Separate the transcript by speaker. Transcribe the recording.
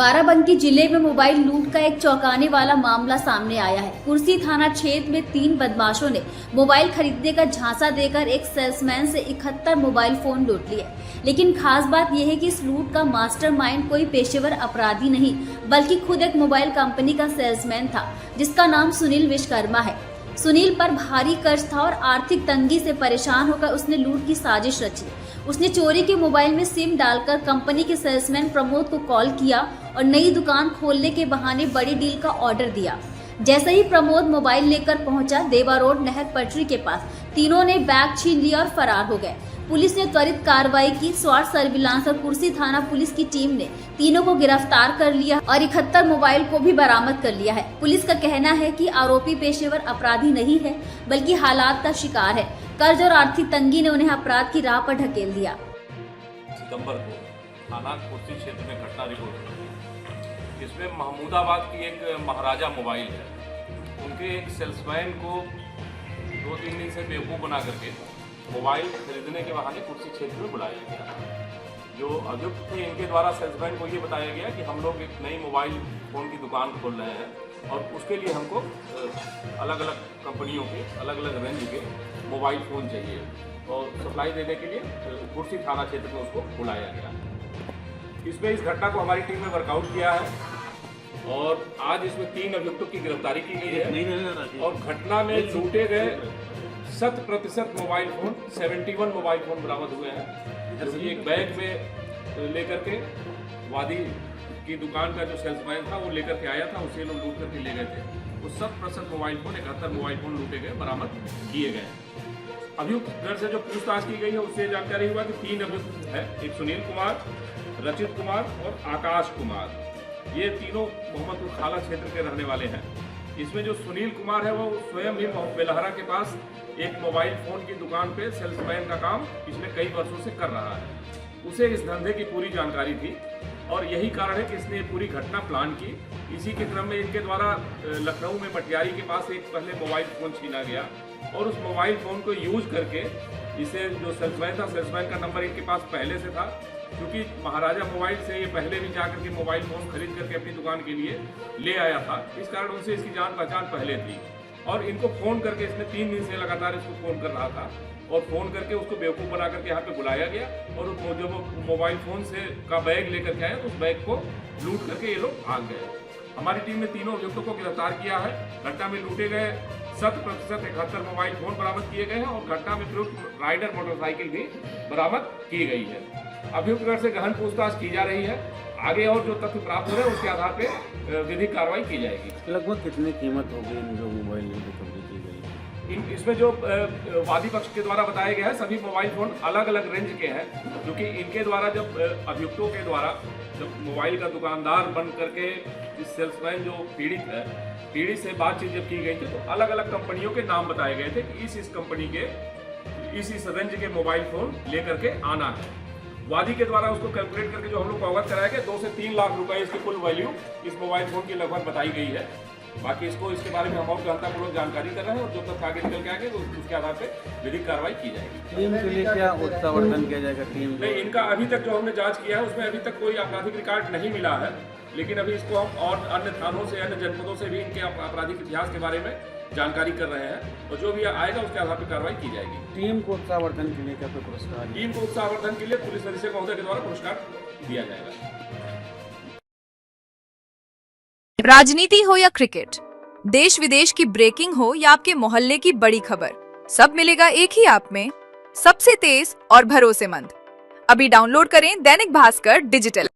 Speaker 1: बाराबंकी जिले में मोबाइल लूट का एक चौंकाने वाला मामला सामने आया है। कुर्सी थाना क्षेत्र में 3 बदमाशों ने मोबाइल खरीदने का झांसा देकर एक सेल्समैन से 71 मोबाइल फोन लूट लिए। लेकिन खास बात यह है कि इस लूट का मास्टरमाइंड कोई पेशेवर अपराधी नहीं बल्कि खुद एक मोबाइल कंपनी का सेल्समैन था, जिसका नाम सुनील विश्वकर्मा है। सुनील पर भारी कर्ज था और आर्थिक तंगी से परेशान होकर उसने लूट की साजिश रची। उसने चोरी के मोबाइल में सिम डालकर कंपनी के सेल्समैन प्रमोद को कॉल किया और नई दुकान खोलने के बहाने बड़ी डील का ऑर्डर दिया। जैसे ही प्रमोद मोबाइल लेकर पहुंचा देवा रोड नहर पटरी के पास, तीनों ने बैग छीन लिया और फरार हो गए। पुलिस ने त्वरित कार्रवाई की। स्वाट सर्विलांस और कुर्सी थाना पुलिस की टीम ने तीनों को गिरफ्तार कर लिया और 71 मोबाइल को भी बरामद कर लिया है। पुलिस का कहना है कि आरोपी पेशेवर अपराधी नहीं है बल्कि हालात का शिकार है। कर्ज और आर्थिक तंगी ने उन्हें अपराध की राह पर ढकेल दिया।
Speaker 2: सितंबर को थाना कुर्सी क्षेत्र में घटना रिपोर्ट हुई। इसमें महमूदाबाद की एक महाराजा मोबाइल है। उनके एक सेल्समैन को 2-3 दिन से बेवकूफ़ बना करके मोबाइल खरीदने के बहाने कुर्सी क्षेत्र में बुलाया गया। जो अभियुक्त थे इनके द्वारा सेल्समैन को ये बताया गया कि हम लोग एक नई मोबाइल फ़ोन की दुकान खोल रहे हैं और उसके लिए हमको अलग अलग कंपनियों के अलग अलग रेंज के मोबाइल फ़ोन चाहिए और सप्लाई देने के लिए कुर्सी थाना क्षेत्र में उसको बुलाया गया। इसमें इस घटना को हमारी टीम ने वर्कआउट किया है और आज इसमें 3 अभियुक्तों की गिरफ्तारी की गई है और घटना में लूटे गए 100% मोबाइल फ़ोन 71 मोबाइल फ़ोन बरामद हुए हैं। एक बैग में लेकर के वादी की दुकान का जो सेल्समैन था वो लेकर के आया था, उसे लोग लूट करके ले गए थे। वो 100% मोबाइल फ़ोन 71 मोबाइल फ़ोन लूटे गए, बरामद किए गए। अभियुक्त घर से जो पूछताछ की गई है उससे जानकारी हुआ कि 3 अभियुक्त है, एक सुनील कुमार, रचित कुमार और आकाश कुमार। ये तीनों मोहम्मदपुर खाला क्षेत्र के रहने वाले हैं। इसमें जो सुनील कुमार है वो स्वयं ही बेलहरा के पास एक मोबाइल फ़ोन की दुकान पे सेल्समैन का काम पिछले कई वर्षों से कर रहा है। उसे इस धंधे की पूरी जानकारी थी और यही कारण है कि इसने ये पूरी घटना प्लान की। इसी के क्रम में इनके द्वारा लखनऊ में मटियारी के पास एक पहले मोबाइल फ़ोन छीना गया और उस मोबाइल फ़ोन को यूज करके इसे जो सेल्समैन था, सेल्समैन का नंबर इनके पास पहले से था, क्योंकि महाराजा मोबाइल से ये पहले भी जाकर के मोबाइल फ़ोन खरीद करके अपनी दुकान के लिए ले आया था। इस कारण उनसे इसकी जान पहचान पहले थी और इनको फ़ोन करके इसने 3 दिन से लगातार इसको फ़ोन कर रहा था और फ़ोन करके उसको बेवकूफ़ बना करके यहाँ पे बुलाया गया और जो मोबाइल फ़ोन से का बैग लेकर के आया तो उस बैग को लूट करके ये लोग भाग गए। हमारी टीम ने तीनों अभियुक्तों को गिरफ्तार किया है। घटना में लूटे गए 100% 71 मोबाइल फ़ोन बरामद किए गए हैं और घटना में प्रयुक्त राइडर मोटरसाइकिल भी बरामद की गई है। अभियुक्त घर से गहन पूछताछ की जा रही है। आगे और जो तथ्य प्राप्त हो रहे हैं उसके आधार पे विधिक कार्रवाई की जाएगी।
Speaker 3: लगभग कितनी कीमत होगी इन जो मोबाइल रिकवरी की गई?
Speaker 2: इसमें जो वादी पक्ष के द्वारा बताया गया है सभी मोबाइल फ़ोन अलग अलग रेंज के हैं, क्योंकि इनके द्वारा जब अभियुक्तों के द्वारा जब मोबाइल का दुकानदार बन करके इस सेल्समैन जो पीड़ित से बातचीत जब की गई थी तो अलग अलग कंपनियों के नाम बताए गए थे कि इस कंपनी के इस रेंज के मोबाइल फ़ोन लेकर के आना है। वादी के द्वारा उसको कैलकुलेट करके जो हम लोग को अवगत कराया गया 2 से 3 लाख रुपए इसकी कुल वैल्यू इस मोबाइल फ़ोन की लगभग बताई गई है। बाकी इसके बारे में हम और गहनतापूर्वक जानकारी कर रहे हैं और जो तक आगे निकल के आएंगे उसके आधार पे विधिक कार्रवाई की जाएगी।
Speaker 3: टीम के लिए क्या उत्साहवर्धन किया जाएगा? टीम
Speaker 2: नहीं, इनका अभी तक जो हमने जांच किया है उसमें अभी तक कोई आपराधिक रिकॉर्ड नहीं मिला है, लेकिन अभी इसको हम और अन्य थानों से अन्य जनपदों से भी इनके आपराधिक इतिहास के बारे में जानकारी कर रहे हैं और जो भी आएगा उसके आधार पर कार्रवाई की जाएगी।
Speaker 3: टीम को उत्साहवर्धन के लिए क्या कोई पुरस्कार?
Speaker 2: टीम को उत्साहवर्धन के लिए पुलिस अधीक्षक महोदय के द्वारा पुरस्कार दिया जाएगा।
Speaker 4: राजनीति हो या क्रिकेट, देश विदेश की ब्रेकिंग हो या आपके मोहल्ले की बड़ी खबर, सब मिलेगा एक ही ऐप में, सबसे तेज और भरोसेमंद। अभी डाउनलोड करें दैनिक भास्कर डिजिटल।